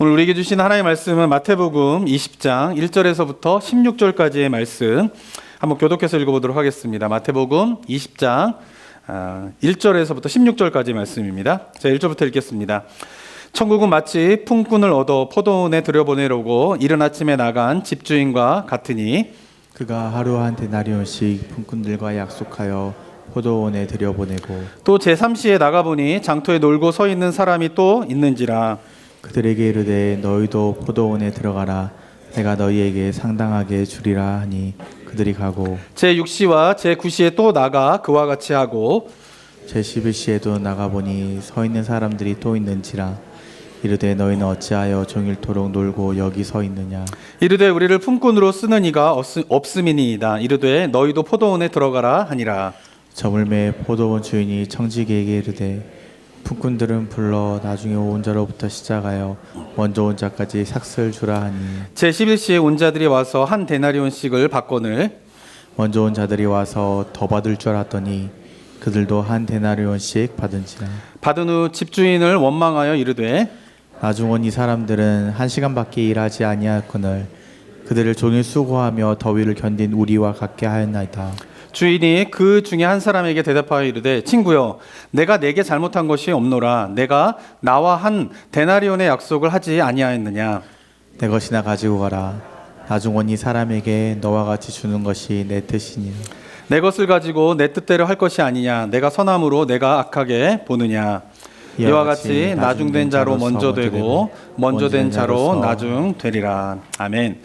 오늘 우리에게 주신 하나님의 말씀은 마태복음 20장 1절에서부터 16절까지의 말씀 한번 교독해서 읽어보도록 하겠습니다. 마태복음 20장 1절에서부터 16절까지의 말씀입니다. 자, 1절부터 읽겠습니다. 천국은 마치 품꾼을 얻어 포도원에 들여보내려고 이른 아침에 나간 집주인과 같으니 그가 하루 한 데나리온씩 품꾼들과 약속하여 포도원에 들여보내고 또 제3시에 나가보니 장터에 놀고 서 있는 사람이 또 있는지라 그들에게 이르되 너희도 포도원에 들어가라 내가 너희에게 상당하게 주리라 하니 그들이 가고 제6시와 제9시에 또 나가 그와 같이 하고 제11시에도 나가보니 서 있는 사람들이 또 있는지라 이르되 너희는 어찌하여 종일토록 놀고 여기 서 있느냐 이르되 우리를 품꾼으로 쓰는 이가 없음이니이다. 이르되 너희도 포도원에 들어가라 하니라. 저물매 포도원 주인이 청지기에게 이르되 품꾼들은 불러 나중에 온 자로부터 시작하여 먼저 온 자까지 삭슬 주라 하니 제11시에 온 자들이 와서 한 데나리온씩을 받거늘 먼저 온 자들이 와서 더 받을 줄 알았더니 그들도 한 데나리온씩 받은지라 받은 후 집주인을 원망하여 이르되 나중 온 이 사람들은 1시간밖에 일하지 아니하거늘 그들을 종일 수고하며 더위를 견딘 우리와 같게 하였나이다. 주인이 그 중에 한 사람에게 대답하여 이르되 친구여 내가 내게 잘못한 것이 없노라. 내가 나와 한 데나리온의 약속을 하지 아니하였느냐. 내 것이나 가지고 가라. 나중 온 이 사람에게 너와 같이 주는 것이 내 뜻이니라. 내 것을 가지고 내 뜻대로 할 것이 아니냐. 내가 선함으로 내가 악하게 보느냐. 이와 같이 나중된 자로 먼저 되고 먼저 된 자로 나중 되리라. 아멘.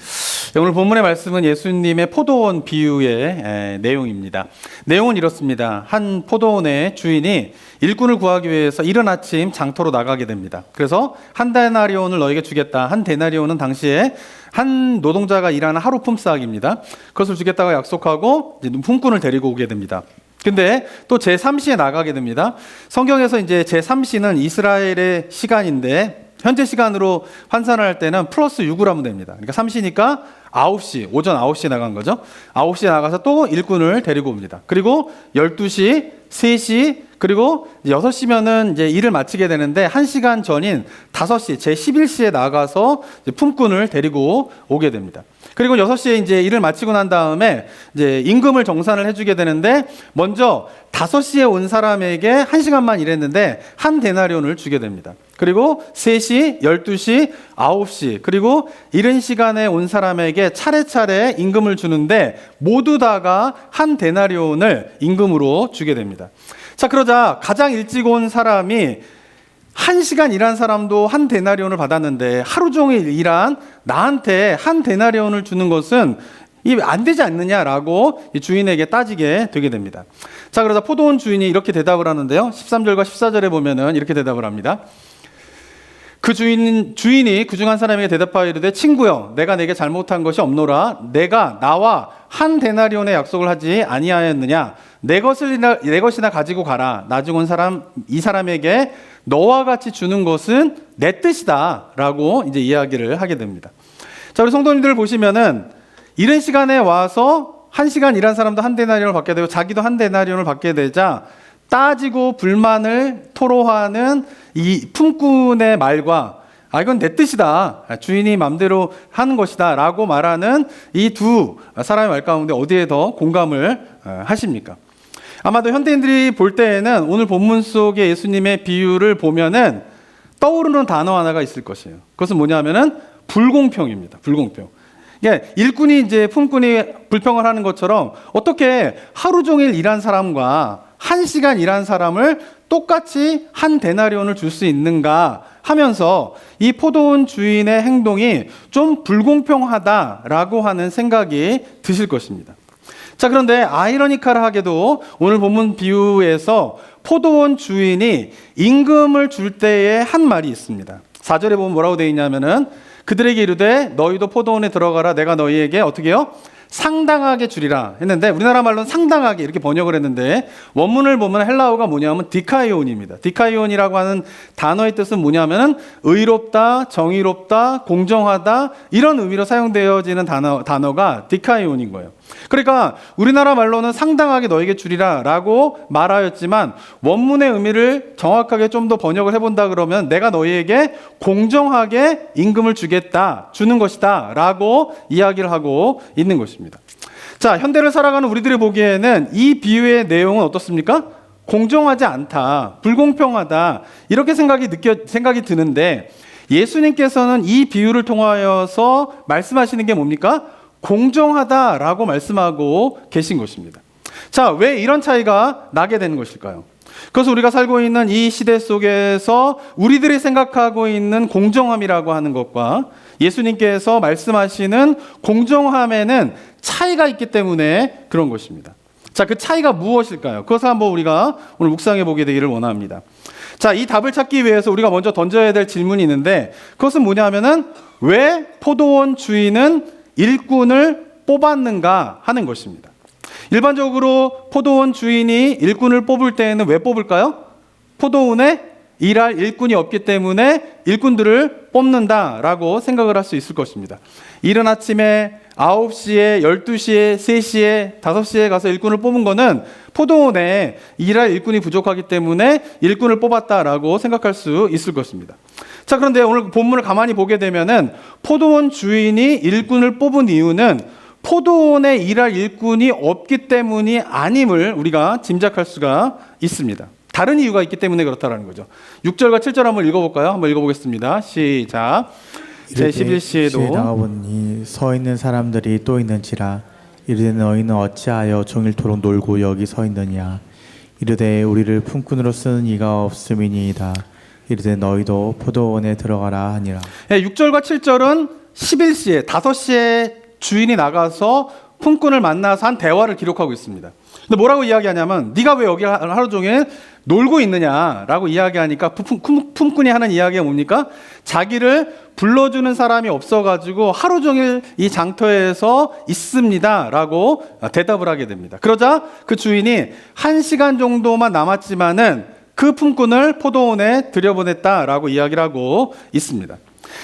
오늘 본문의 말씀은 예수님의 포도원 비유의 내용입니다. 내용은 이렇습니다. 한 포도원의 주인이 일꾼을 구하기 위해서 이른 아침 장터로 나가게 됩니다. 그래서 한 데나리온을 너에게 주겠다. 한 데나리온은 당시에 한 노동자가 일하는 하루 품삯입니다. 그것을 주겠다고 약속하고 이제 품꾼을 데리고 오게 됩니다. 근데 또 제3시에 나가게 됩니다. 성경에서 이제 제3시는 이스라엘의 시간인데 현재 시간으로 환산을 할 때는 플러스 6을 하면 됩니다. 그러니까 3시니까 9시, 오전 9시에 나간 거죠. 9시에 나가서 또 일꾼을 데리고 옵니다. 그리고 12시, 3시, 그리고 6시면은 이제 일을 마치게 되는데 1시간 전인 5시, 제11시에 나가서 이제 품꾼을 데리고 오게 됩니다. 그리고 6시에 이제 일을 마치고 난 다음에 이제 임금을 정산을 해주게 되는데 먼저 5시에 온 사람에게 1시간만 일했는데 한 데나리온을 주게 됩니다. 그리고 3시, 12시, 9시, 그리고 이른 시간에 온 사람에게 차례차례 임금을 주는데 모두 다가 한 데나리온을 임금으로 주게 됩니다. 자, 그러자 가장 일찍 온 사람이 1시간 일한 사람도 한 데나리온을 받았는데 하루 종일 일한 나한테 한 데나리온을 주는 것은 안 되지 않느냐라고 주인에게 따지게 되게 됩니다. 자, 그러자 포도원 주인이 이렇게 대답을 하는데요. 13절과 14절에 보면은 이렇게 대답을 합니다. 그 주인이 그중 한 사람에게 대답하여 이르되 친구여 내가 내게 잘못한 것이 없노라. 내가 나와 한 데나리온의 약속을 하지 아니하였느냐. 내 것이나 가지고 가라. 나중 온 사람 이 사람에게 너와 같이 주는 것은 내 뜻이다라고 이제 이야기를 하게 됩니다. 자, 우리 성도님들 보시면은 이른 시간에 와서 1시간 일한 사람도 한 데나리온을 받게 되고 자기도 한 데나리온을 받게 되자 따지고 불만을 토로하는 이 품꾼의 말과 이건 내 뜻이다. 주인이 마음대로 하는 것이다. 라고 말하는 이 두 사람의 말 가운데 어디에 더 공감을 하십니까? 아마도 현대인들이 볼 때에는 오늘 본문 속의 예수님의 비유를 보면은 떠오르는 단어 하나가 있을 것이에요. 그것은 뭐냐면은 불공평입니다. 불공평. 일꾼이 이제 품꾼이 불평을 하는 것처럼 어떻게 하루 종일 일한 사람과 1시간 일한 사람을 똑같이 한 데나리온을 줄 수 있는가 하면서 이 포도원 주인의 행동이 좀 불공평하다라고 하는 생각이 드실 것입니다. 자, 그런데 아이러니컬하게도 오늘 본문 비유에서 포도원 주인이 임금을 줄 때에 한 말이 있습니다. 4절에 보면 뭐라고 되어 있냐면은 그들에게 이르되 너희도 포도원에 들어가라. 내가 너희에게 어떻게 해요? 상당하게 주리라 했는데 우리나라 말로는 상당하게 이렇게 번역을 했는데 원문을 보면 헬라어가 뭐냐면 디카이온입니다. 디카이온이라고 하는 단어의 뜻은 뭐냐면은 의롭다, 정의롭다, 공정하다 이런 의미로 사용되어지는 단어가 디카이온인 거예요. 그러니까 우리나라 말로는 상당하게 너에게 주리라 라고 말하였지만 원문의 의미를 정확하게 좀 더 번역을 해본다 그러면 내가 너희에게 공정하게 임금을 주는 것이다 라고 이야기를 하고 있는 것입니다. 자, 현대를 살아가는 우리들이 보기에는 이 비유의 내용은 어떻습니까? 공정하지 않다, 불공평하다 이렇게 생각이 드는데 예수님께서는 이 비유를 통하여서 말씀하시는 게 뭡니까? 공정하다라고 말씀하고 계신 것입니다. 자, 왜 이런 차이가 나게 되는 것일까요? 그것은 우리가 살고 있는 이 시대 속에서 우리들이 생각하고 있는 공정함이라고 하는 것과 예수님께서 말씀하시는 공정함에는 차이가 있기 때문에 그런 것입니다. 자, 그 차이가 무엇일까요? 그것을 한번 우리가 오늘 묵상해 보게 되기를 원합니다. 자, 이 답을 찾기 위해서 우리가 먼저 던져야 될 질문이 있는데 그것은 뭐냐면은 왜 포도원 주인은 일꾼을 뽑았는가 하는 것입니다. 일반적으로 포도원 주인이 일꾼을 뽑을 때에는 왜 뽑을까요? 포도원에 일할 일꾼이 없기 때문에 일꾼들을 뽑는다라고 생각을 할 수 있을 것입니다. 이른 아침에 9시에, 12시에, 3시에, 5시에 가서 일꾼을 뽑은 거는 포도원에 일할 일꾼이 부족하기 때문에 일꾼을 뽑았다라고 생각할 수 있을 것입니다. 자, 그런데 오늘 본문을 가만히 보게 되면은 포도원 주인이 일꾼을 뽑은 이유는 포도원에 일할 일꾼이 없기 때문이 아님을 우리가 짐작할 수가 있습니다. 다른 이유가 있기 때문에 그렇다라는 거죠. 6절과 7절 한번 읽어볼까요? 한번 읽어보겠습니다. 시작. 제11시에도 나가보니 서 있는 사람들이 또 있는지라 이르되 너희는 어찌하여 종일토록 놀고 여기 서 있느냐 이르되 우리를 품꾼으로 쓰는 이가 없음이니이다 이르되 너희도 포도원에 들어가라 하니라. 6절과 7절은 11시에 5시에 주인이 나가서 품꾼을 만나서 한 대화를 기록하고 있습니다. 근데 뭐라고 이야기하냐면 네가 왜 여기 하루 종일 놀고 있느냐라고 이야기하니까 품꾼이 하는 이야기가 뭡니까? 자기를 불러주는 사람이 없어가지고 하루 종일 이 장터에서 있습니다라고 대답을 하게 됩니다. 그러자 그 주인이 1시간 정도만 남았지만은 그 품꾼을 포도원에 들여보냈다라고 이야기를 하고 있습니다.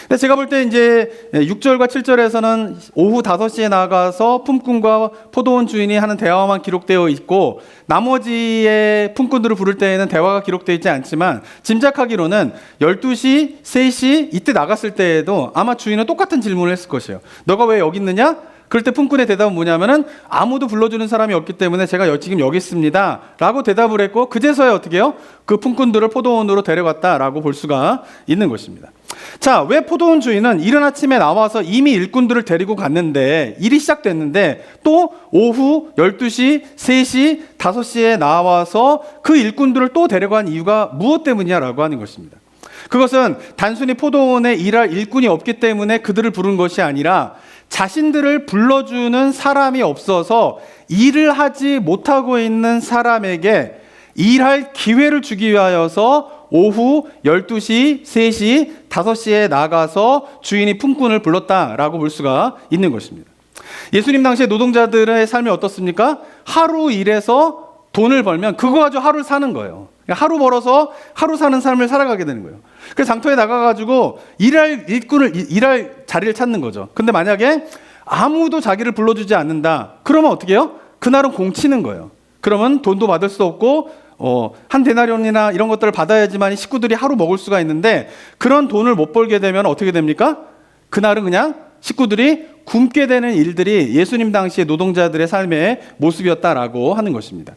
근데 제가 볼 때 이제 6절과 7절에서는 오후 5시에 나가서 품꾼과 포도원 주인이 하는 대화만 기록되어 있고 나머지의 품꾼들을 부를 때에는 대화가 기록되어 있지 않지만 짐작하기로는 12시, 3시 이때 나갔을 때에도 아마 주인은 똑같은 질문을 했을 것이에요. 너가 왜 여기 있느냐? 그럴 때 품꾼의 대답은 뭐냐면은 아무도 불러주는 사람이 없기 때문에 제가 지금 여기 있습니다 라고 대답을 했고 그제서야 어떻게 해요? 그 품꾼들을 포도원으로 데려갔다라고 볼 수가 있는 것입니다. 자, 왜 포도원 주인은 이른 아침에 나와서 이미 일꾼들을 데리고 갔는데 일이 시작됐는데 또 오후 12시, 3시, 5시에 나와서 그 일꾼들을 또 데려간 이유가 무엇 때문이냐라고 하는 것입니다. 그것은 단순히 포도원에 일할 일꾼이 없기 때문에 그들을 부른 것이 아니라 자신들을 불러주는 사람이 없어서 일을 하지 못하고 있는 사람에게 일할 기회를 주기 위하여서 오후 12시, 3시, 5시에 나가서 주인이 품꾼을 불렀다라고 볼 수가 있는 것입니다. 예수님 당시에 노동자들의 삶이 어떻습니까? 하루 일해서 돈을 벌면 그거 가지고 하루를 사는 거예요. 하루 벌어서 하루 사는 삶을 살아가게 되는 거예요. 그래서 장터에 나가가지고 일할 자리를 찾는 거죠. 근데 만약에 아무도 자기를 불러주지 않는다. 그러면 어떻게 해요? 그날은 공치는 거예요. 그러면 돈도 받을 수 없고 한 데나리온이나 이런 것들을 받아야지만 식구들이 하루 먹을 수가 있는데 그런 돈을 못 벌게 되면 어떻게 됩니까? 그날은 그냥 식구들이 굶게 되는 일들이 예수님 당시의 노동자들의 삶의 모습이었다라고 하는 것입니다.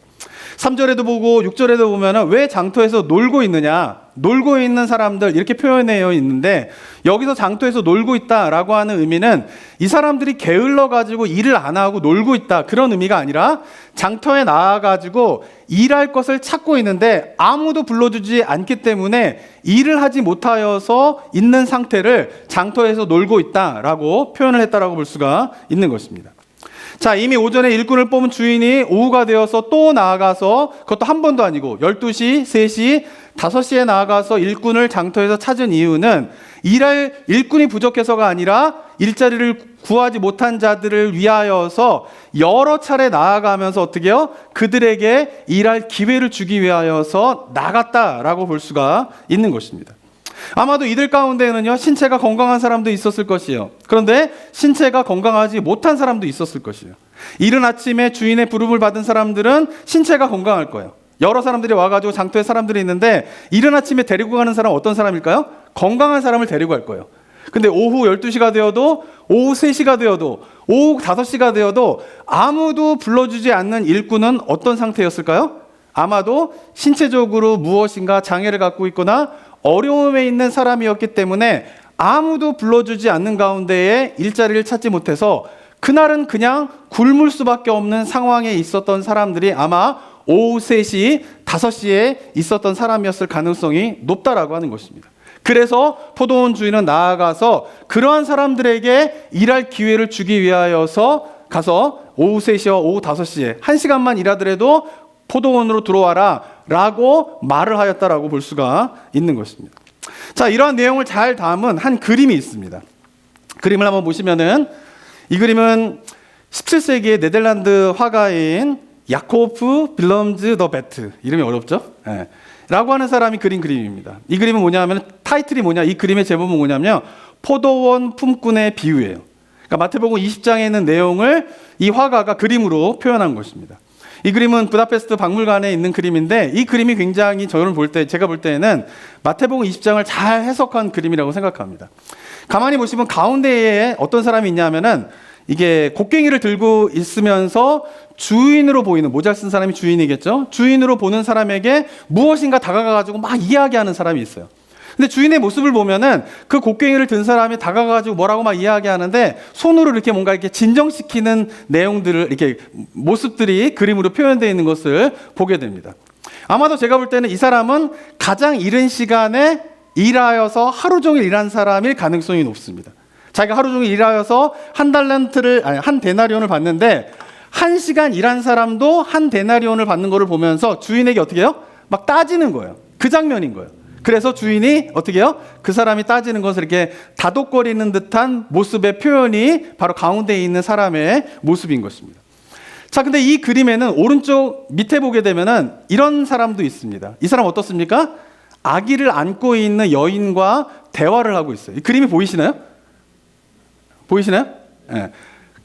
3절에도 보고 6절에도 보면 왜 장터에서 놀고 있느냐, 놀고 있는 사람들 이렇게 표현되어 있는데 여기서 장터에서 놀고 있다라고 하는 의미는 이 사람들이 게을러 가지고 일을 안 하고 놀고 있다 그런 의미가 아니라 장터에 나와 가지고 일할 것을 찾고 있는데 아무도 불러주지 않기 때문에 일을 하지 못하여서 있는 상태를 장터에서 놀고 있다라고 표현을 했다라고 볼 수가 있는 것입니다. 자, 이미 오전에 일꾼을 뽑은 주인이 오후가 되어서 또 나아가서 그것도 한 번도 아니고 12시, 3시, 5시에 나아가서 일꾼을 장터에서 찾은 이유는 일할 일꾼이 부족해서가 아니라 일자리를 구하지 못한 자들을 위하여서 여러 차례 나아가면서 어떻게 해요? 그들에게 일할 기회를 주기 위하여서 나갔다라고 볼 수가 있는 것입니다. 아마도 이들 가운데는요 신체가 건강한 사람도 있었을 것이에요. 그런데 신체가 건강하지 못한 사람도 있었을 것이에요. 이른 아침에 주인의 부름을 받은 사람들은 신체가 건강할 거예요. 여러 사람들이 와가지고 장터에 사람들이 있는데 이른 아침에 데리고 가는 사람은 어떤 사람일까요? 건강한 사람을 데리고 갈 거예요. 근데 오후 12시가 되어도, 오후 3시가 되어도, 오후 5시가 되어도 아무도 불러주지 않는 일꾼은 어떤 상태였을까요? 아마도 신체적으로 무엇인가 장애를 갖고 있거나 어려움에 있는 사람이었기 때문에 아무도 불러주지 않는 가운데에 일자리를 찾지 못해서 그날은 그냥 굶을 수밖에 없는 상황에 있었던 사람들이 아마 오후 3시, 5시에 있었던 사람이었을 가능성이 높다라고 하는 것입니다. 그래서 포도원 주인은 나아가서 그러한 사람들에게 일할 기회를 주기 위하여서 가서 오후 3시와 오후 5시에 1시간만 일하더라도 포도원으로 들어와라 라고 말을 하였다라고 볼 수가 있는 것입니다. 자, 이러한 내용을 잘 담은 한 그림이 있습니다. 그림을 한번 보시면은 이 그림은 17세기의 네덜란드 화가인 야코프 빌럼즈 더 베트, 이름이 어렵죠? 네. 라고 하는 사람이 그린 그림입니다. 이 그림은 뭐냐면 타이틀이 뭐냐, 이 그림의 제목은 뭐냐면 포도원 품꾼의 비유예요. 그러니까 마태복음 20장에 있는 내용을 이 화가가 그림으로 표현한 것입니다. 이 그림은 부다페스트 박물관에 있는 그림인데 이 그림이 굉장히 제가 볼 때에는 마태복음 20장을 잘 해석한 그림이라고 생각합니다. 가만히 보시면 가운데에 어떤 사람이 있냐면은 이게 곡괭이를 들고 있으면서 주인으로 보이는, 모자 쓴 사람이 주인이겠죠? 주인으로 보는 사람에게 무엇인가 다가가가지고 막 이야기하는 사람이 있어요. 근데 주인의 모습을 보면은 그 곡괭이를 든 사람이 다가가가지고 뭐라고 막 이야기하는데 손으로 이렇게 뭔가 이렇게 진정시키는 내용들을, 이렇게 모습들이 그림으로 표현되어 있는 것을 보게 됩니다. 아마도 제가 볼 때는 이 사람은 가장 이른 시간에 일하여서 하루 종일 일한 사람일 가능성이 높습니다. 자기가 하루 종일 일하여서 한 데나리온을 받는데 1시간 일한 사람도 한 데나리온을 받는 것을 보면서 주인에게 어떻게 해요? 막 따지는 거예요. 그 장면인 거예요. 그래서 주인이 어떻게 해요? 그 사람이 따지는 것을 이렇게 다독거리는 듯한 모습의 표현이 바로 가운데에 있는 사람의 모습인 것입니다. 자, 근데 이 그림에는 오른쪽 밑에 보게 되면은 이런 사람도 있습니다. 이 사람 어떻습니까? 아기를 안고 있는 여인과 대화를 하고 있어요. 이 그림이 보이시나요? 보이시나요? 네.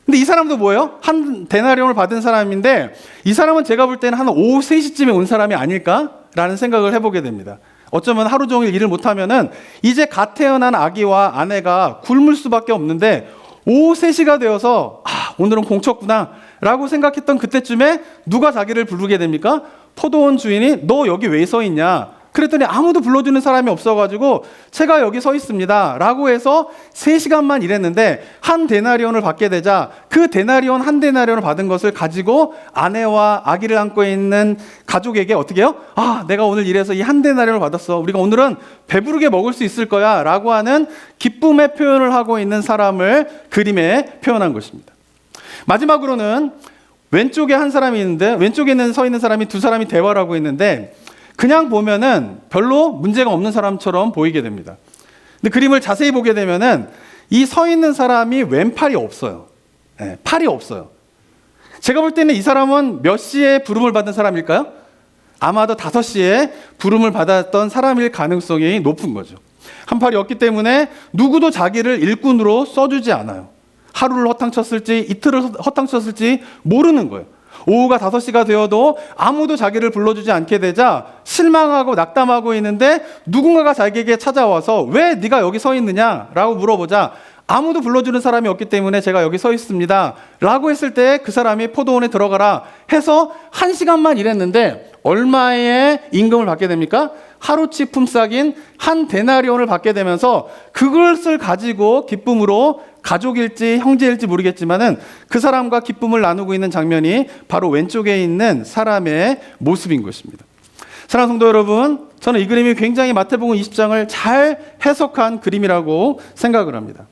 근데 이 사람도 뭐예요? 한 데나리온을 받은 사람인데 이 사람은 제가 볼 때는 한 오후 3시쯤에 온 사람이 아닐까라는 생각을 해보게 됩니다. 어쩌면 하루 종일 일을 못하면은 이제 갓 태어난 아기와 아내가 굶을 수밖에 없는데 오후 3시가 되어서 오늘은 공쳤구나 라고 생각했던 그때쯤에 누가 자기를 부르게 됩니까? 포도원 주인이 너 여기 왜 서 있냐? 그랬더니 아무도 불러주는 사람이 없어가지고 제가 여기 서 있습니다 라고 해서 3시간만 일했는데 한 데나리온을 받게 되자 그 데나리온 한 데나리온을 받은 것을 가지고 아내와 아기를 안고 있는 가족에게 어떻게 해요? 내가 오늘 일해서 이 한 데나리온을 받았어. 우리가 오늘은 배부르게 먹을 수 있을 거야 라고 하는 기쁨의 표현을 하고 있는 사람을 그림에 표현한 것입니다. 마지막으로는 왼쪽에 한 사람이 있는데 왼쪽에는 서 있는 사람이 두 사람이 대화를 하고 있는데 그냥 보면은 별로 문제가 없는 사람처럼 보이게 됩니다. 근데 그림을 자세히 보게 되면은 이 서 있는 사람이 왼팔이 없어요. 네, 팔이 없어요. 제가 볼 때는 이 사람은 몇 시에 부름을 받은 사람일까요? 아마도 5시에 부름을 받았던 사람일 가능성이 높은 거죠. 한 팔이 없기 때문에 누구도 자기를 일꾼으로 써주지 않아요. 하루를 허탕쳤을지 이틀을 허탕쳤을지 모르는 거예요. 오후가 5시가 되어도 아무도 자기를 불러주지 않게 되자 실망하고 낙담하고 있는데 누군가가 자기에게 찾아와서 왜 네가 여기 서 있느냐라고 물어보자 아무도 불러주는 사람이 없기 때문에 제가 여기 서 있습니다 라고 했을 때 그 사람이 포도원에 들어가라 해서 1시간만 일했는데 얼마의 임금을 받게 됩니까? 하루치 품삯인 한 데나리온을 받게 되면서 그것을 가지고 기쁨으로 가족일지 형제일지 모르겠지만은 그 사람과 기쁨을 나누고 있는 장면이 바로 왼쪽에 있는 사람의 모습인 것입니다. 사랑하는 성도 여러분, 저는 이 그림이 굉장히 마태복음 20장을 잘 해석한 그림이라고 생각을 합니다.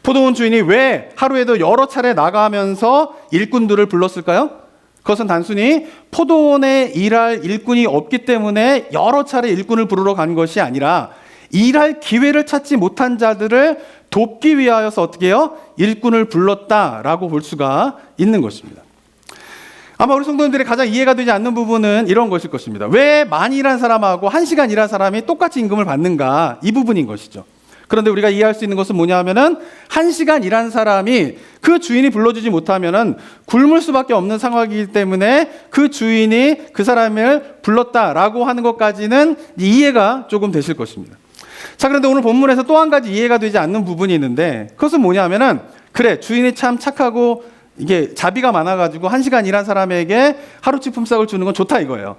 포도원 주인이 왜 하루에도 여러 차례 나가면서 일꾼들을 불렀을까요? 그것은 단순히 포도원에 일할 일꾼이 없기 때문에 여러 차례 일꾼을 부르러 간 것이 아니라 일할 기회를 찾지 못한 자들을 돕기 위하여서 어떻게 해요? 일꾼을 불렀다라고 볼 수가 있는 것입니다. 아마 우리 성도님들이 가장 이해가 되지 않는 부분은 이런 것일 것입니다. 왜 많이 일한 사람하고 1시간 일한 사람이 똑같이 임금을 받는가? 이 부분인 것이죠. 그런데 우리가 이해할 수 있는 것은 뭐냐면은 1시간 일한 사람이 그 주인이 불러주지 못하면은 굶을 수밖에 없는 상황이기 때문에 그 주인이 그 사람을 불렀다라고 하는 것까지는 이해가 조금 되실 것입니다. 자, 그런데 오늘 본문에서 또 한 가지 이해가 되지 않는 부분이 있는데 그것은 뭐냐면은 그래, 주인이 참 착하고 이게 자비가 많아가지고 1시간 일한 사람에게 하루치 품삯을 주는 건 좋다 이거예요.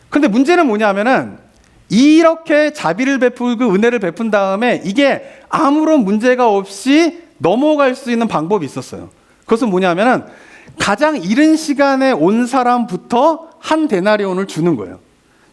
그런데 문제는 뭐냐면은 이렇게 자비를 베풀고 은혜를 베푼 다음에 이게 아무런 문제가 없이 넘어갈 수 있는 방법이 있었어요. 그것은 뭐냐면은 가장 이른 시간에 온 사람부터 한 데나리온을 주는 거예요.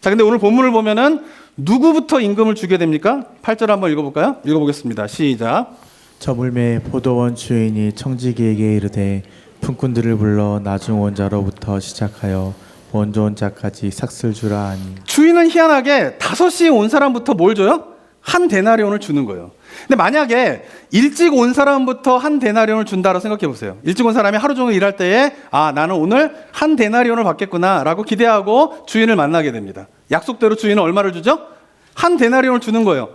자, 근데 오늘 본문을 보면은 누구부터 임금을 주게 됩니까? 8절 한번 읽어볼까요? 읽어보겠습니다. 시작. 저물매 포도원 주인이 청지기에게 이르되 품꾼들을 불러 나중 온 자로부터 시작하여 먼저 온 자까지 삭슬 주라 하니. 주인은 희한하게 5시에 온 사람부터 뭘 줘요? 한 데나리온을 주는 거예요. 근데 만약에 일찍 온 사람부터 한 데나리온을 준다고 생각해 보세요. 일찍 온 사람이 하루 종일 일할 때에 나는 오늘 한 데나리온을 받겠구나 라고 기대하고 주인을 만나게 됩니다. 약속대로 주인은 얼마를 주죠? 한 데나리온을 주는 거예요.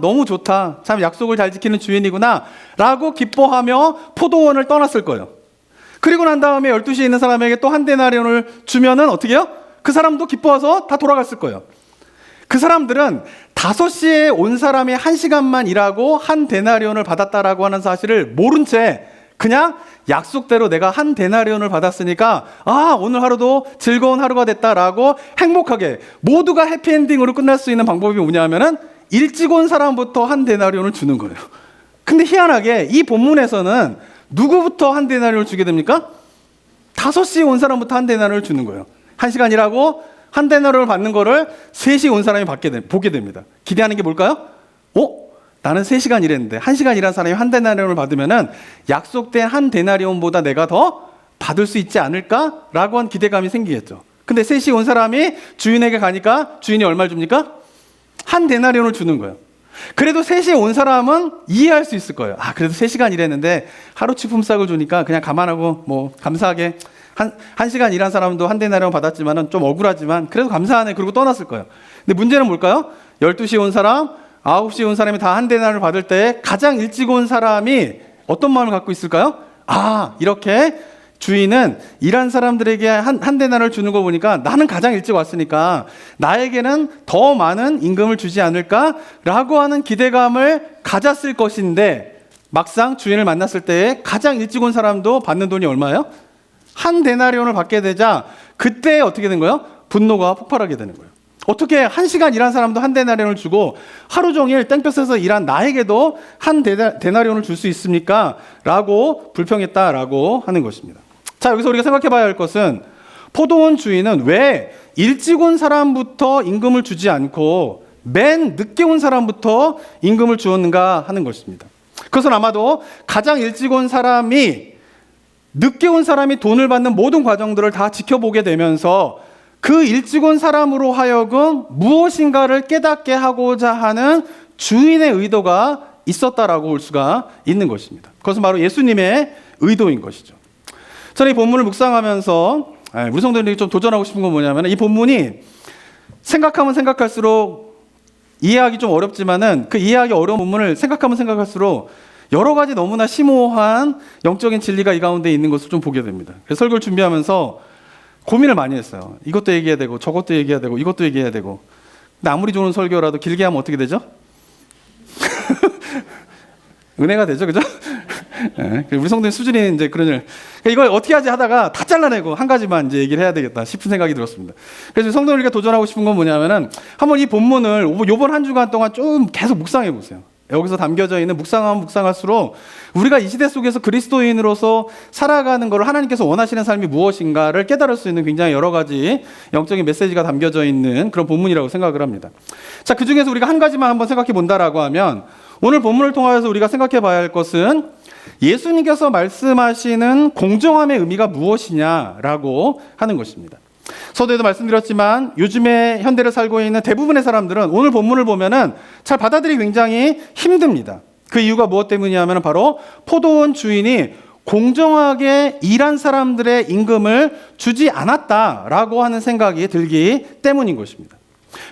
너무 좋다. 참 약속을 잘 지키는 주인이구나 라고 기뻐하며 포도원을 떠났을 거예요. 그리고 난 다음에 12시에 있는 사람에게 또 한 데나리온을 주면은 어떻게 해요? 그 사람도 기뻐해서 다 돌아갔을 거예요. 그 사람들은 5시에 온 사람이 1시간만 일하고 한 데나리온을 받았다라고 하는 사실을 모른 채 그냥 약속대로 내가 한 데나리온을 받았으니까 오늘 하루도 즐거운 하루가 됐다라고 행복하게 모두가 해피엔딩으로 끝날 수 있는 방법이 뭐냐면은 일찍 온 사람부터 한 데나리온을 주는 거예요. 근데 희한하게 이 본문에서는 누구부터 한 데나리온을 주게 됩니까? 5시에 온 사람부터 한 데나리온을 주는 거예요. 1시간 일하고 한 데나리온을 받는 거를 3시에 온 사람이 보게 됩니다. 기대하는 게 뭘까요? 나는 3시간 일했는데 1시간 일한 사람이 한 데나리온을 받으면은 약속된 한 데나리온보다 내가 더 받을 수 있지 않을까라고 한 기대감이 생기겠죠. 근데 3시에 온 사람이 주인에게 가니까 주인이 얼마를 줍니까? 한 데나리온을 주는 거예요. 그래도 3시에 온 사람은 이해할 수 있을 거예요. 그래도 3시간 일했는데 하루치 품삯을 주니까 그냥 감안하고 뭐 감사하게 한 시간 일한 사람도 한 데나리온 받았지만은 좀 억울하지만 그래도 감사하네. 그러고 떠났을 거예요. 근데 문제는 뭘까요? 12시에 온 사람, 9시에 온 사람이 다 한 데나리온을 받을 때 가장 일찍 온 사람이 어떤 마음을 갖고 있을까요? 이렇게 주인은 일한 사람들에게 한 데나리온을 주는 거 보니까 나는 가장 일찍 왔으니까 나에게는 더 많은 임금을 주지 않을까라고 하는 기대감을 가졌을 것인데 막상 주인을 만났을 때 가장 일찍 온 사람도 받는 돈이 얼마예요? 한 데나리온을 받게 되자 그때 어떻게 된 거예요? 분노가 폭발하게 되는 거예요. 어떻게 1시간 일한 사람도 한 데나리온을 주고 하루 종일 땡볕에서 일한 나에게도 한 데나리온을 줄 수 있습니까? 라고 불평했다라고 하는 것입니다. 자, 여기서 우리가 생각해 봐야 할 것은 포도원 주인은 왜 일찍 온 사람부터 임금을 주지 않고 맨 늦게 온 사람부터 임금을 주었는가 하는 것입니다. 그것은 아마도 가장 일찍 온 사람이 늦게 온 사람이 돈을 받는 모든 과정들을 다 지켜보게 되면서 그 일찍 온 사람으로 하여금 무엇인가를 깨닫게 하고자 하는 주인의 의도가 있었다라고 볼 수가 있는 것입니다. 그것은 바로 예수님의 의도인 것이죠. 저는 이 본문을 묵상하면서 우리 성도들이 좀 도전하고 싶은 건 뭐냐면 이 본문이 생각하면 생각할수록 이해하기 좀 어렵지만은 그 이해하기 어려운 본문을 생각하면 생각할수록 여러 가지 너무나 심오한 영적인 진리가 이 가운데 있는 것을 좀 보게 됩니다. 그래서 설교를 준비하면서 고민을 많이 했어요. 이것도 얘기해야 되고 저것도 얘기해야 되고 이것도 얘기해야 되고. 근데 아무리 좋은 설교라도 길게 하면 어떻게 되죠? 은혜가 되죠, 그죠? 우리 성도님 수준이 이제 그런 일. 그러니까 이걸 어떻게 하지 하다가 다 잘라내고 한 가지만 이제 얘기를 해야 되겠다 싶은 생각이 들었습니다. 그래서 성도님께 도전하고 싶은 건 뭐냐면은 한번 이 본문을 요번 한 주간 동안 좀 계속 묵상해 보세요. 여기서 담겨져 있는 묵상하면 묵상할수록 우리가 이 시대 속에서 그리스도인으로서 살아가는 것을 하나님께서 원하시는 삶이 무엇인가를 깨달을 수 있는 굉장히 여러 가지 영적인 메시지가 담겨져 있는 그런 본문이라고 생각을 합니다. 자, 그 중에서 우리가 한 가지만 한번 생각해 본다라고 하면 오늘 본문을 통해서 우리가 생각해 봐야 할 것은 예수님께서 말씀하시는 공정함의 의미가 무엇이냐라고 하는 것입니다. 서두에도 말씀드렸지만 요즘에 현대를 살고 있는 대부분의 사람들은 오늘 본문을 보면은 잘 받아들이기 굉장히 힘듭니다. 그 이유가 무엇 때문이냐면 바로 포도원 주인이 공정하게 일한 사람들의 임금을 주지 않았다라고 하는 생각이 들기 때문인 것입니다.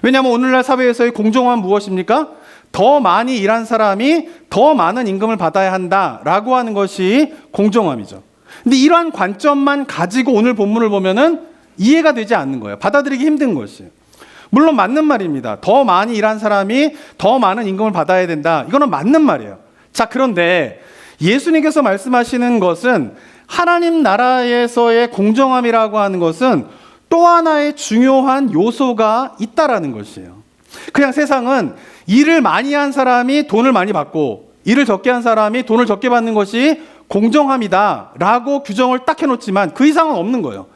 왜냐하면 오늘날 사회에서의 공정함은 무엇입니까? 더 많이 일한 사람이 더 많은 임금을 받아야 한다라고 하는 것이 공정함이죠. 근데 이러한 관점만 가지고 오늘 본문을 보면은 이해가 되지 않는 거예요. 받아들이기 힘든 것이에요. 물론 맞는 말입니다. 더 많이 일한 사람이 더 많은 임금을 받아야 된다. 이거는 맞는 말이에요. 자, 그런데 예수님께서 말씀하시는 것은 하나님 나라에서의 공정함이라고 하는 것은 또 하나의 중요한 요소가 있다라는 것이에요. 그냥 세상은 일을 많이 한 사람이 돈을 많이 받고 일을 적게 한 사람이 돈을 적게 받는 것이 공정함이다라고 규정을 딱 해놓지만 그 이상은 없는 거예요.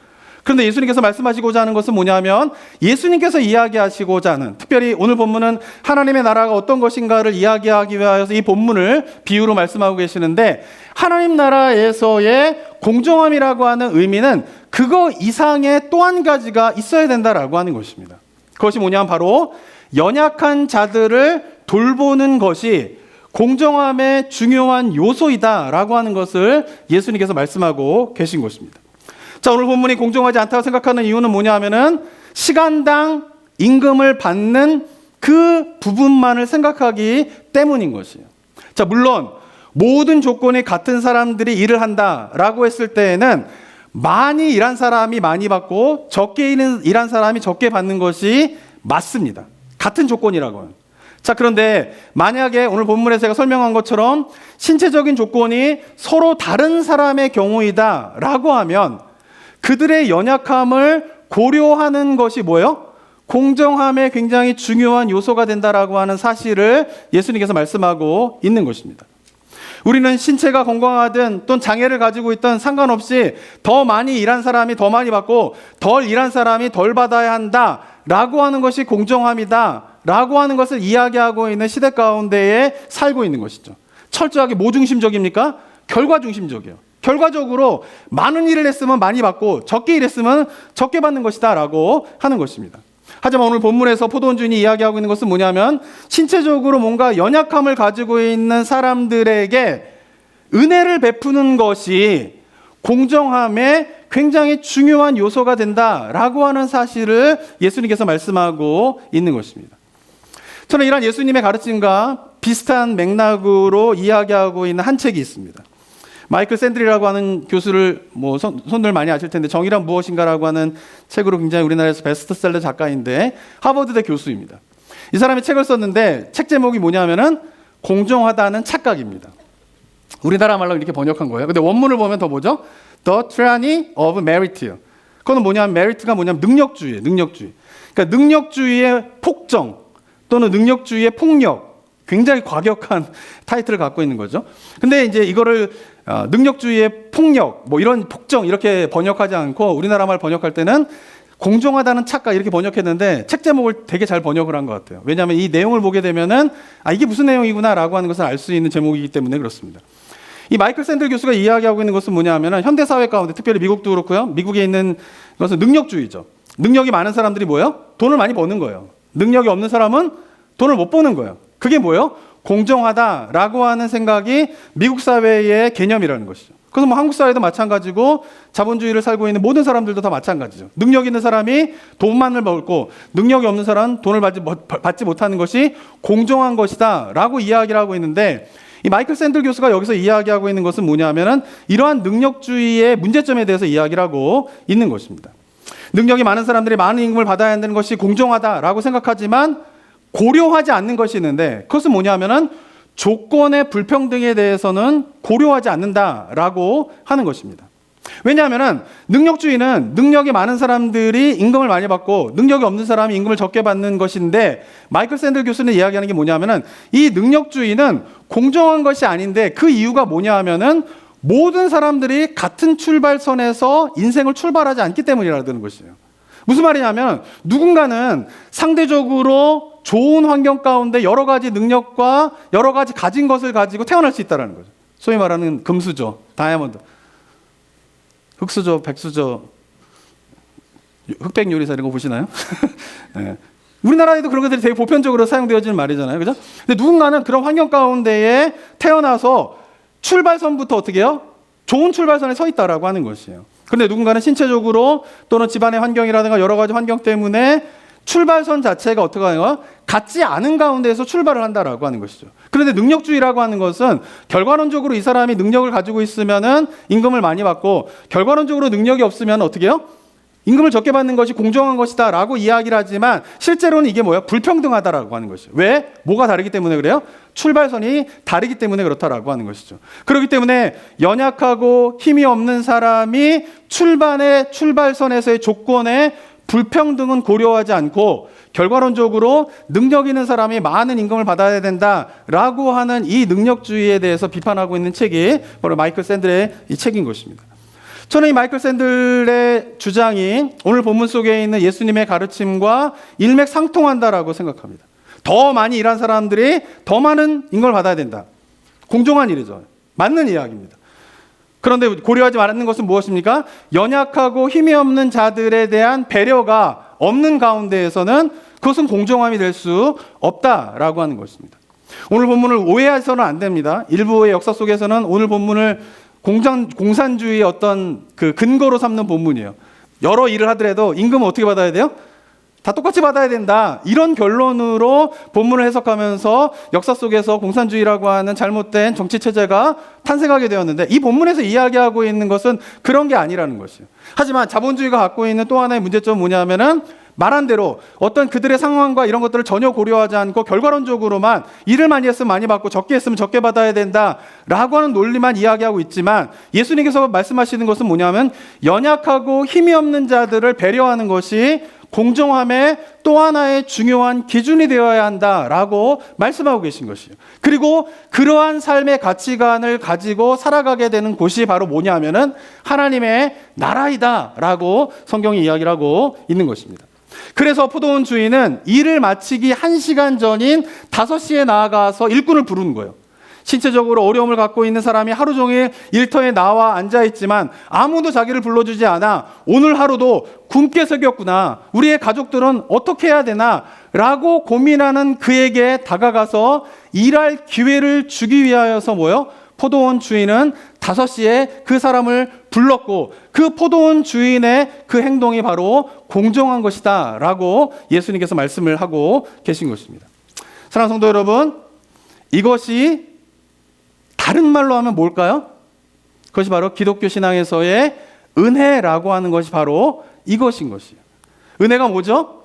그런데 예수님께서 말씀하시고자 하는 것은 뭐냐면 예수님께서 이야기하시고자 하는, 특별히 오늘 본문은 하나님의 나라가 어떤 것인가를 이야기하기 위하여서 이 본문을 비유로 말씀하고 계시는데, 하나님 나라에서의 공정함이라고 하는 의미는 그거 이상의 또 한 가지가 있어야 된다라고 하는 것입니다. 그것이 뭐냐면 바로 연약한 자들을 돌보는 것이 공정함의 중요한 요소이다라고 하는 것을 예수님께서 말씀하고 계신 것입니다. 자, 오늘 본문이 공정하지 않다고 생각하는 이유는 뭐냐 하면은 시간당 임금을 받는 그 부분만을 생각하기 때문인 것이에요. 자, 물론 모든 조건이 같은 사람들이 일을 한다라고 했을 때에는 많이 일한 사람이 많이 받고 적게 일한 사람이 적게 받는 것이 맞습니다. 같은 조건이라고요. 자, 그런데 만약에 오늘 본문에서 제가 설명한 것처럼 신체적인 조건이 서로 다른 사람의 경우이다라고 하면 그들의 연약함을 고려하는 것이 뭐예요? 공정함의 굉장히 중요한 요소가 된다라고 하는 사실을 예수님께서 말씀하고 있는 것입니다. 우리는 신체가 건강하든 또는 장애를 가지고 있든 상관없이 더 많이 일한 사람이 더 많이 받고 덜 일한 사람이 덜 받아야 한다라고 하는 것이 공정함이다라고 하는 것을 이야기하고 있는 시대 가운데에 살고 있는 것이죠. 철저하게 뭐 중심적입니까? 결과 중심적이에요. 결과적으로 많은 일을 했으면 많이 받고 적게 일했으면 적게 받는 것이다 라고 하는 것입니다. 하지만 오늘 본문에서 포도원 주인이 이야기하고 있는 것은 뭐냐면 신체적으로 뭔가 연약함을 가지고 있는 사람들에게 은혜를 베푸는 것이 공정함의 굉장히 중요한 요소가 된다라고 하는 사실을 예수님께서 말씀하고 있는 것입니다. 저는 이런 예수님의 가르침과 비슷한 맥락으로 이야기하고 있는 한 책이 있습니다. 마이클 샌들이라고 하는 교수를 손들 많이 아실 텐데 정의란 무엇인가라고 하는 책으로 굉장히 우리나라에서 베스트셀러 작가인데 하버드대 교수입니다. 이 사람이 책을 썼는데 책 제목이 뭐냐면은 공정하다는 착각입니다. 우리나라 말로 이렇게 번역한 거예요. 근데 원문을 보면 더 뭐죠? The Tyranny of Merit. 그건 뭐냐면 메리트가 뭐냐면 능력주의예요. 능력주의. 그러니까 능력주의의 폭정 또는 능력주의의 폭력, 굉장히 과격한 타이틀을 갖고 있는 거죠. 근데 이제 이거를 능력주의의 폭력, 이런 폭정 이렇게 번역하지 않고 우리나라 말 번역할 때는 공정하다는 착각 이렇게 번역했는데 책 제목을 되게 잘 번역을 한 것 같아요. 왜냐하면 이 내용을 보게 되면은 이게 무슨 내용이구나라고 하는 것을 알 수 있는 제목이기 때문에 그렇습니다. 이 마이클 샌들 교수가 이야기하고 있는 것은 뭐냐면은 현대 사회 가운데 특별히 미국도 그렇고요. 미국에 있는 것은 능력주의죠. 능력이 많은 사람들이 뭐예요? 돈을 많이 버는 거예요. 능력이 없는 사람은 돈을 못 버는 거예요. 그게 뭐예요? 공정하다라고 하는 생각이 미국 사회의 개념이라는 것이죠. 그래서 한국 사회도 마찬가지고 자본주의를 살고 있는 모든 사람들도 다 마찬가지죠. 능력 있는 사람이 돈만을 벌고 능력이 없는 사람은 돈을 받지 못하는 것이 공정한 것이다 라고 이야기를 하고 있는데, 이 마이클 샌들 교수가 여기서 이야기하고 있는 것은 뭐냐면은 이러한 능력주의의 문제점에 대해서 이야기를 하고 있는 것입니다. 능력이 많은 사람들이 많은 임금을 받아야 한다는 것이 공정하다라고 생각하지만 고려하지 않는 것이 있는데, 그것은 뭐냐면은 조건의 불평등에 대해서는 고려하지 않는다라고 하는 것입니다. 왜냐하면은 능력주의는 능력이 많은 사람들이 임금을 많이 받고 능력이 없는 사람이 임금을 적게 받는 것인데, 마이클 샌들 교수는 이야기하는 게 뭐냐면은 이 능력주의는 공정한 것이 아닌데 그 이유가 뭐냐 하면은 모든 사람들이 같은 출발선에서 인생을 출발하지 않기 때문이라는 것이에요. 무슨 말이냐면 누군가는 상대적으로 좋은 환경 가운데 여러 가지 능력과 여러 가지 가진 것을 가지고 태어날 수 있다는 거죠. 소위 말하는 금수저, 다이아몬드, 흑수저, 백수저, 흑백 요리사 이런 거 보시나요? 네. 우리나라에도 그런 것들이 되게 보편적으로 사용되어지는 말이잖아요. 그죠? 근데 누군가는 그런 환경 가운데에 태어나서 출발선부터 어떻게 해요? 좋은 출발선에 서 있다라고 하는 것이에요. 그런데 누군가는 신체적으로 또는 집안의 환경이라든가 여러 가지 환경 때문에 출발선 자체가 어떻게 하는가? 같지 않은 가운데에서 출발을 한다라고 하는 것이죠. 그런데 능력주의라고 하는 것은 결과론적으로 이 사람이 능력을 가지고 있으면은 임금을 많이 받고 결과론적으로 능력이 없으면 어떻게 해요? 임금을 적게 받는 것이 공정한 것이다 라고 이야기를 하지만 실제로는 이게 뭐야? 불평등하다라고 하는 것이죠. 왜? 뭐가 다르기 때문에 그래요? 출발선이 다르기 때문에 그렇다라고 하는 것이죠. 그렇기 때문에 연약하고 힘이 없는 사람이 출발선에서의 조건에 불평등은 고려하지 않고 결과론적으로 능력 있는 사람이 많은 임금을 받아야 된다라고 하는 이 능력주의에 대해서 비판하고 있는 책이 바로 마이클 샌들의 이 책인 것입니다. 저는 이 마이클 샌들의 주장이 오늘 본문 속에 있는 예수님의 가르침과 일맥상통한다라고 생각합니다. 더 많이 일한 사람들이 더 많은 임금을 받아야 된다. 공정한 일이죠. 맞는 이야기입니다. 그런데 고려하지 말았는 것은 무엇입니까? 연약하고 힘이 없는 자들에 대한 배려가 없는 가운데에서는 그것은 공정함이 될 수 없다라고 하는 것입니다. 오늘 본문을 오해해서는 안 됩니다. 일부의 역사 속에서는 오늘 본문을 공산주의의 어떤 그 근거로 삼는 본문이에요. 여러 일을 하더라도 임금은 어떻게 받아야 돼요? 다 똑같이 받아야 된다. 이런 결론으로 본문을 해석하면서 역사 속에서 공산주의라고 하는 잘못된 정치체제가 탄생하게 되었는데 이 본문에서 이야기하고 있는 것은 그런 게 아니라는 것이에요. 하지만 자본주의가 갖고 있는 또 하나의 문제점은 뭐냐면은 말한 대로 어떤 그들의 상황과 이런 것들을 전혀 고려하지 않고 결과론적으로만 일을 많이 했으면 많이 받고 적게 했으면 적게 받아야 된다라고 하는 논리만 이야기하고 있지만 예수님께서 말씀하시는 것은 뭐냐면 연약하고 힘이 없는 자들을 배려하는 것이 공정함의 또 하나의 중요한 기준이 되어야 한다라고 말씀하고 계신 것이에요. 그리고 그러한 삶의 가치관을 가지고 살아가게 되는 곳이 바로 뭐냐면은 하나님의 나라이다라고 성경이 이야기를 하고 있는 것입니다. 그래서 포도원 주인은 일을 마치기 1시간 전인 5시에 나아가서 일꾼을 부르는 거예요. 신체적으로 어려움을 갖고 있는 사람이 하루 종일 일터에 나와 앉아있지만 아무도 자기를 불러주지 않아 오늘 하루도 굶게 새겼구나. 우리의 가족들은 어떻게 해야 되나? 라고 고민하는 그에게 다가가서 일할 기회를 주기 위하여서 뭐요? 포도원 주인은 5시에 그 사람을 불렀고 그 포도원 주인의 그 행동이 바로 공정한 것이다 라고 예수님께서 말씀을 하고 계신 것입니다. 사랑하는 성도 여러분, 이것이 다른 말로 하면 뭘까요? 그것이 바로 기독교 신앙에서의 은혜라고 하는 것이 바로 이것인 것이에요. 은혜가 뭐죠?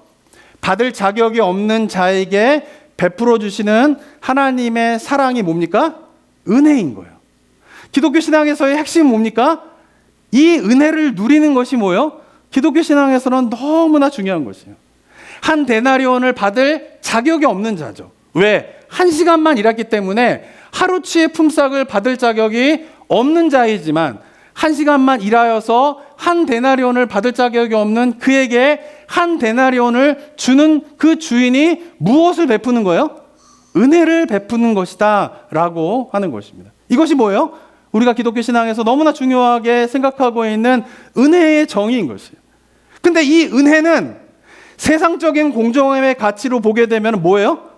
받을 자격이 없는 자에게 베풀어 주시는 하나님의 사랑이 뭡니까? 은혜인 거예요. 기독교 신앙에서의 핵심은 뭡니까? 이 은혜를 누리는 것이 뭐예요? 기독교 신앙에서는 너무나 중요한 것이에요. 한 데나리온을 받을 자격이 없는 자죠. 왜? 1시간만 일했기 때문에 하루치의 품삯을 받을 자격이 없는 자이지만 1시간만 일하여서 한 데나리온을 받을 자격이 없는 그에게 한 데나리온을 주는 그 주인이 무엇을 베푸는 거예요? 은혜를 베푸는 것이다 라고 하는 것입니다. 이것이 뭐예요? 우리가 기독교 신앙에서 너무나 중요하게 생각하고 있는 은혜의 정의인 것이에요. 근데 이 은혜는 세상적인 공정함의 가치로 보게 되면 뭐예요?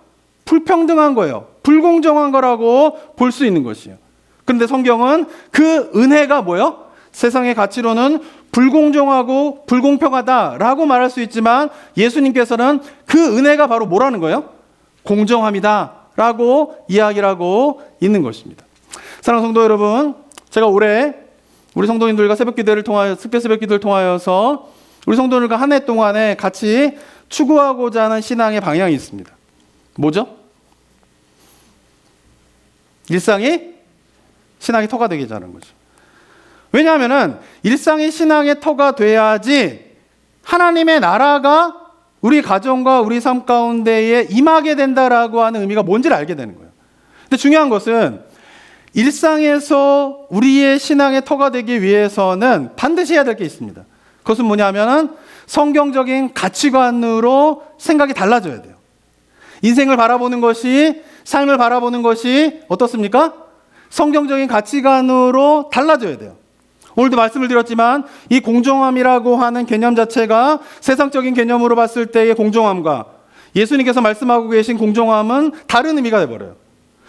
불평등한 거예요. 불공정한 거라고 볼 수 있는 것이에요. 그런데 성경은 그 은혜가 뭐예요? 세상의 가치로는 불공정하고 불공평하다라고 말할 수 있지만 예수님께서는 그 은혜가 바로 뭐라는 거예요? 공정함이다라고 이야기를 하고 있는 것입니다. 사랑하는 성도 여러분, 제가 올해 우리 성도님들과 새벽기도를 통하여 특별 새벽기도를 통하여서 우리 성도들과 한 해 동안에 같이 추구하고자 하는 신앙의 방향이 있습니다. 뭐죠? 일상이 신앙의 터가 되게 하는 거죠. 왜냐하면 일상이 신앙의 터가 돼야지 하나님의 나라가 우리 가정과 우리 삶 가운데에 임하게 된다라고 하는 의미가 뭔지를 알게 되는 거예요. 근데 중요한 것은 일상에서 우리의 신앙의 터가 되기 위해서는 반드시 해야 될 게 있습니다. 그것은 뭐냐면은 성경적인 가치관으로 생각이 달라져야 돼요. 인생을 바라보는 것이, 삶을 바라보는 것이 어떻습니까? 성경적인 가치관으로 달라져야 돼요. 오늘도 말씀을 드렸지만 이 공정함이라고 하는 개념 자체가 세상적인 개념으로 봤을 때의 공정함과 예수님께서 말씀하고 계신 공정함은 다른 의미가 돼버려요.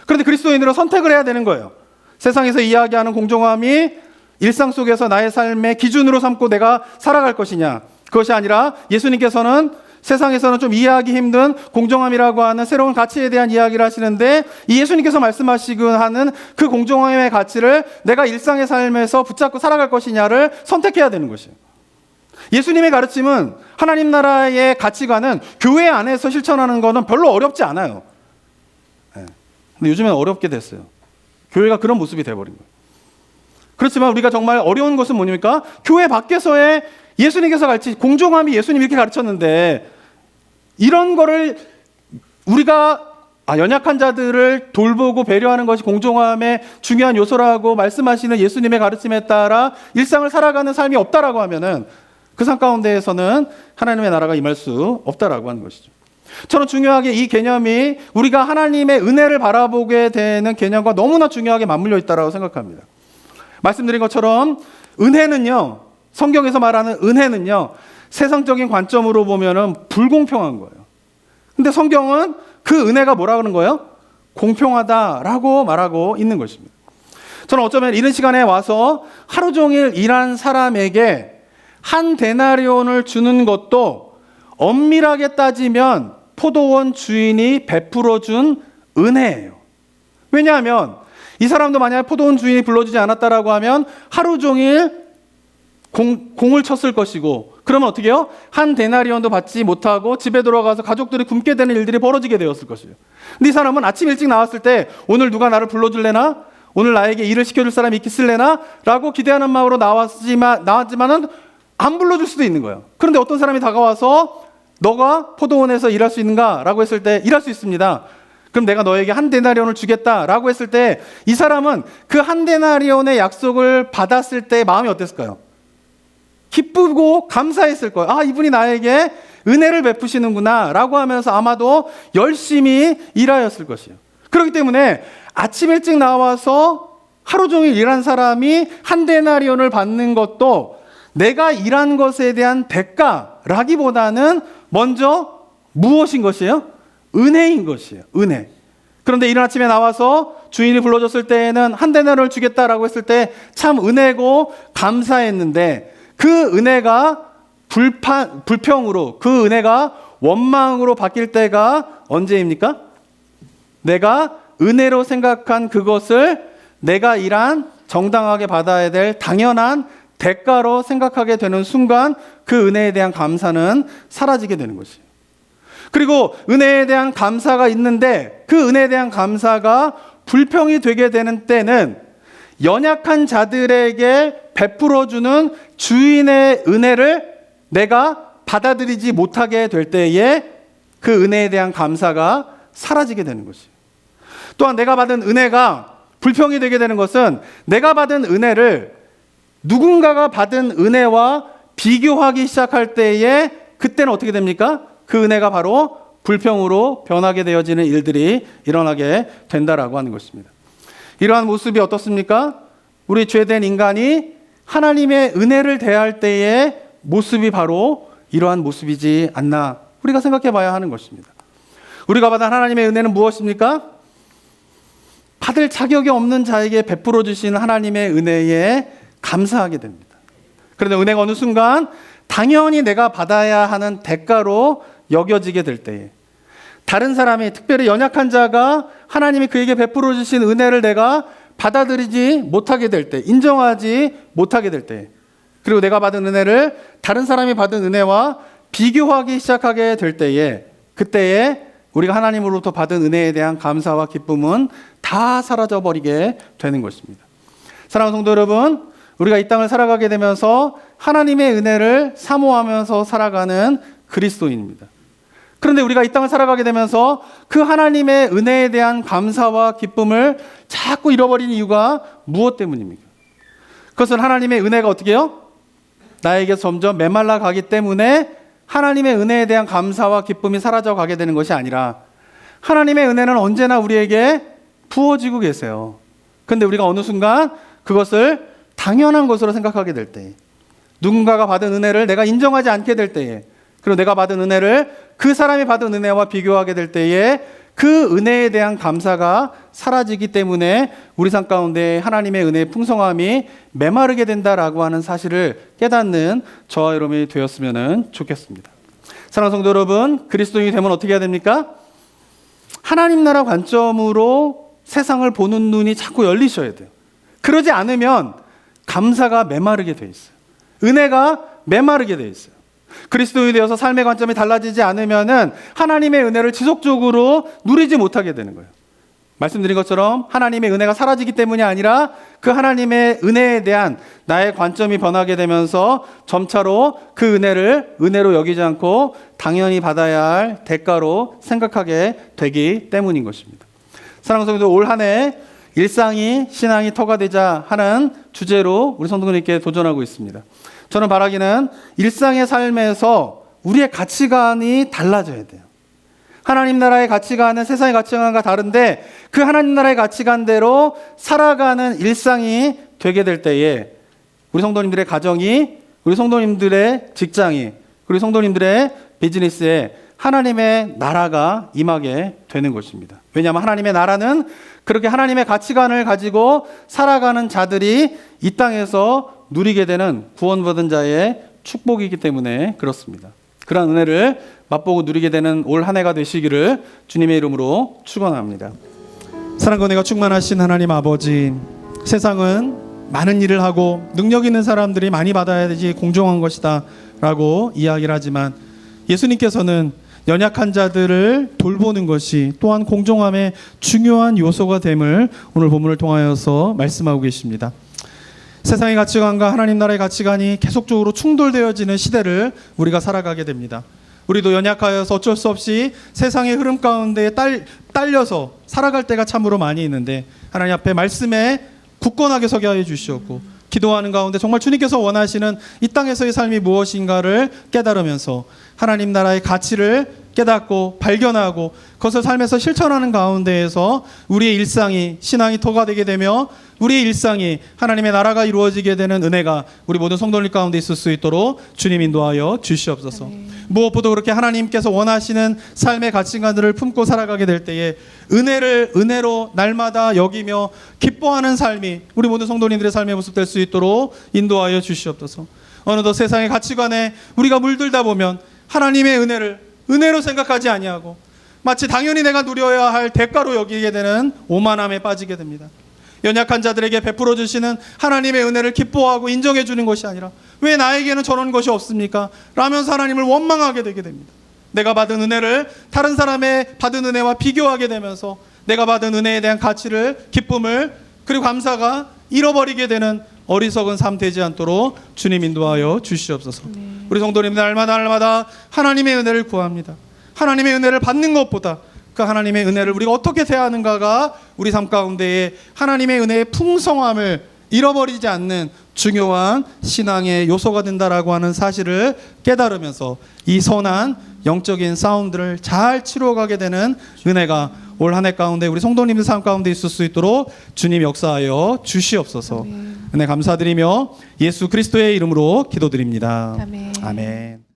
그런데 그리스도인으로 선택을 해야 되는 거예요. 세상에서 이야기하는 공정함이 일상 속에서 나의 삶의 기준으로 삼고 내가 살아갈 것이냐, 그것이 아니라 예수님께서는 세상에서는 좀 이해하기 힘든 공정함이라고 하는 새로운 가치에 대한 이야기를 하시는데, 이 예수님께서 말씀하시고 하는 그 공정함의 가치를 내가 일상의 삶에서 붙잡고 살아갈 것이냐를 선택해야 되는 것이에요. 예수님의 가르침은, 하나님 나라의 가치관은 교회 안에서 실천하는 것은 별로 어렵지 않아요. 근데 요즘엔 어렵게 됐어요. 교회가 그런 모습이 돼버린 거예요. 그렇지만 우리가 정말 어려운 것은 뭐입니까? 교회 밖에서의 예수님께서 가르치 공정함이, 예수님이 이렇게 가르쳤는데, 이런 거를 우리가 연약한 자들을 돌보고 배려하는 것이 공정함의 중요한 요소라고 말씀하시는 예수님의 가르침에 따라 일상을 살아가는 삶이 없다라고 하면은 그 삶 가운데에서는 하나님의 나라가 임할 수 없다라고 하는 것이죠. 저는 중요하게 이 개념이 우리가 하나님의 은혜를 바라보게 되는 개념과 너무나 중요하게 맞물려 있다고 생각합니다. 말씀드린 것처럼 은혜는요, 성경에서 말하는 은혜는요, 세상적인 관점으로 보면은 불공평한 거예요. 근데 성경은 그 은혜가 뭐라 그러는 거예요? 공평하다라고 말하고 있는 것입니다. 저는 어쩌면 이런 시간에 와서 하루 종일 일한 사람에게 한 데나리온을 주는 것도 엄밀하게 따지면 포도원 주인이 베풀어 준 은혜예요. 왜냐하면 이 사람도 만약에 포도원 주인이 불러주지 않았다라고 하면 하루 종일 공을 쳤을 것이고, 그러면 어떻게 해요? 한 데나리온도 받지 못하고 집에 돌아가서 가족들이 굶게 되는 일들이 벌어지게 되었을 것이에요. 근데 이 사람은 아침 일찍 나왔을 때 오늘 누가 나를 불러줄래나? 오늘 나에게 일을 시켜줄 사람이 있을래나? 라고 기대하는 마음으로 나왔지만은 안 불러줄 수도 있는 거예요. 그런데 어떤 사람이 다가와서 너가 포도원에서 일할 수 있는가? 라고 했을 때 일할 수 있습니다. 그럼 내가 너에게 한 데나리온을 주겠다라고 했을 때 이 사람은 그 한 데나리온의 약속을 받았을 때 마음이 어땠을까요? 기쁘고 감사했을 거예요. 아, 이분이 나에게 은혜를 베푸시는구나 라고 하면서 아마도 열심히 일하였을 것이에요. 그렇기 때문에 아침 일찍 나와서 하루 종일 일한 사람이 한 데나리온을 받는 것도 내가 일한 것에 대한 대가라기보다는 먼저 무엇인 것이에요? 은혜인 것이에요. 은혜. 그런데 이른 아침에 나와서 주인이 불러줬을 때에는 한 데나리온을 주겠다라고 했을 때 참 은혜고 감사했는데, 그 은혜가 불평으로, 그 은혜가 원망으로 바뀔 때가 언제입니까? 내가 은혜로 생각한 그것을 내가 일한 정당하게 받아야 될 당연한 대가로 생각하게 되는 순간 그 은혜에 대한 감사는 사라지게 되는 것이에요. 그리고 은혜에 대한 감사가 있는데 그 은혜에 대한 감사가 불평이 되게 되는 때는 연약한 자들에게 베풀어주는 주인의 은혜를 내가 받아들이지 못하게 될 때에 그 은혜에 대한 감사가 사라지게 되는 것이에요. 또한 내가 받은 은혜가 불평이 되게 되는 것은 내가 받은 은혜를 누군가가 받은 은혜와 비교하기 시작할 때에 그때는 어떻게 됩니까? 그 은혜가 바로 불평으로 변하게 되어지는 일들이 일어나게 된다라고 하는 것입니다. 이러한 모습이 어떻습니까? 우리 죄된 인간이 하나님의 은혜를 대할 때의 모습이 바로 이러한 모습이지 않나 우리가 생각해 봐야 하는 것입니다. 우리가 받은 하나님의 은혜는 무엇입니까? 받을 자격이 없는 자에게 베풀어 주신 하나님의 은혜에 감사하게 됩니다. 그런데 은혜가 어느 순간 당연히 내가 받아야 하는 대가로 여겨지게 될 때에, 다른 사람이, 특별히 연약한 자가 하나님이 그에게 베풀어 주신 은혜를 내가 받아들이지 못하게 될 때, 인정하지 못하게 될 때, 그리고 내가 받은 은혜를 다른 사람이 받은 은혜와 비교하기 시작하게 될 때에, 그때에 우리가 하나님으로부터 받은 은혜에 대한 감사와 기쁨은 다 사라져버리게 되는 것입니다. 사랑하는 성도 여러분, 우리가 이 땅을 살아가게 되면서 하나님의 은혜를 사모하면서 살아가는 그리스도인입니다. 그런데 우리가 이 땅을 살아가게 되면서 그 하나님의 은혜에 대한 감사와 기쁨을 자꾸 잃어버리는 이유가 무엇 때문입니까? 그것은 하나님의 은혜가 어떻게 해요? 나에게 점점 메말라 가기 때문에 하나님의 은혜에 대한 감사와 기쁨이 사라져 가게 되는 것이 아니라, 하나님의 은혜는 언제나 우리에게 부어지고 계세요. 그런데 우리가 어느 순간 그것을 당연한 것으로 생각하게 될 때, 누군가가 받은 은혜를 내가 인정하지 않게 될 때에, 그리고 내가 받은 은혜를 그 사람이 받은 은혜와 비교하게 될 때에 그 은혜에 대한 감사가 사라지기 때문에 우리 삶 가운데 하나님의 은혜의 풍성함이 메마르게 된다라고 하는 사실을 깨닫는 저와 여러분이 되었으면 좋겠습니다. 사랑하는 성도 여러분, 그리스도인이 되면 어떻게 해야 됩니까? 하나님 나라 관점으로 세상을 보는 눈이 자꾸 열리셔야 돼요. 그러지 않으면 감사가 메마르게 돼 있어요. 은혜가 메마르게 돼 있어요. 그리스도인이 되어서 삶의 관점이 달라지지 않으면은 하나님의 은혜를 지속적으로 누리지 못하게 되는 거예요. 말씀드린 것처럼 하나님의 은혜가 사라지기 때문이 아니라 그 하나님의 은혜에 대한 나의 관점이 변하게 되면서 점차로 그 은혜를 은혜로 여기지 않고 당연히 받아야 할 대가로 생각하게 되기 때문인 것입니다. 사랑하는 성도들, 올 한 해 일상이 신앙이 터가 되자 하는 주제로 우리 성도님께 도전하고 있습니다. 저는 바라기는 일상의 삶에서 우리의 가치관이 달라져야 돼요. 하나님 나라의 가치관은 세상의 가치관과 다른데 그 하나님 나라의 가치관대로 살아가는 일상이 되게 될 때에 우리 성도님들의 가정이, 우리 성도님들의 직장이, 우리 성도님들의 비즈니스에 하나님의 나라가 임하게 되는 것입니다. 왜냐하면 하나님의 나라는 그렇게 하나님의 가치관을 가지고 살아가는 자들이 이 땅에서 누리게 되는 구원받은 자의 축복이기 때문에 그렇습니다. 그러한 은혜를 맛보고 누리게 되는 올 한 해가 되시기를 주님의 이름으로 축원합니다. 사랑과 은혜가 충만하신 하나님 아버지, 세상은 많은 일을 하고 능력 있는 사람들이 많이 받아야지 공정한 것이다 라고 이야기를 하지만 예수님께서는 연약한 자들을 돌보는 것이 또한 공정함의 중요한 요소가 됨을 오늘 본문을 통하여서 말씀하고 계십니다. 세상의 가치관과 하나님 나라의 가치관이 계속적으로 충돌되어지는 시대를 우리가 살아가게 됩니다. 우리도 연약하여서 어쩔 수 없이 세상의 흐름 가운데 딸려서 살아갈 때가 참으로 많이 있는데 하나님 앞에 말씀에 굳건하게 서게 하여 주시옵고 기도하는 가운데 정말 주님께서 원하시는 이 땅에서의 삶이 무엇인가를 깨달으면서 하나님 나라의 가치를 깨닫고 발견하고 그것을 삶에서 실천하는 가운데에서 우리의 일상이 신앙이 터가 되게 되며 우리의 일상이 하나님의 나라가 이루어지게 되는 은혜가 우리 모든 성도님 가운데 있을 수 있도록 주님 인도하여 주시옵소서. 무엇보다 그렇게 하나님께서 원하시는 삶의 가치관들을 품고 살아가게 될 때에 은혜를 은혜로 날마다 여기며 기뻐하는 삶이 우리 모든 성도님들의 삶의 모습 될 수 있도록 인도하여 주시옵소서. 어느덧 세상의 가치관에 우리가 물들다 보면 하나님의 은혜를 은혜로 생각하지 아니하고 마치 당연히 내가 누려야 할 대가로 여기게 되는 오만함에 빠지게 됩니다. 연약한 자들에게 베풀어 주시는 하나님의 은혜를 기뻐하고 인정해 주는 것이 아니라 왜 나에게는 저런 것이 없습니까? 라면서 하나님을 원망하게 되게 됩니다. 내가 받은 은혜를 다른 사람의 받은 은혜와 비교하게 되면서 내가 받은 은혜에 대한 가치를, 기쁨을, 그리고 감사가 잃어버리게 되는 어리석은 삶 되지 않도록 주님 인도하여 주시옵소서. 우리 성도님들 날마다 하나님의 은혜를 구합니다. 하나님의 은혜를 받는 것보다 그 하나님의 은혜를 우리가 어떻게 대하는가가 우리 삶 가운데에 하나님의 은혜의 풍성함을 잃어버리지 않는 중요한 신앙의 요소가 된다라고 하는 사실을 깨달으면서 이 선한 영적인 싸움들을 잘 치러가게 되는 은혜가 올 한 해 가운데 우리 성도님들 삶 가운데 있을 수 있도록 주님 역사하여 주시옵소서. 은혜 감사드리며 예수 그리스도의 이름으로 기도드립니다. 아멘.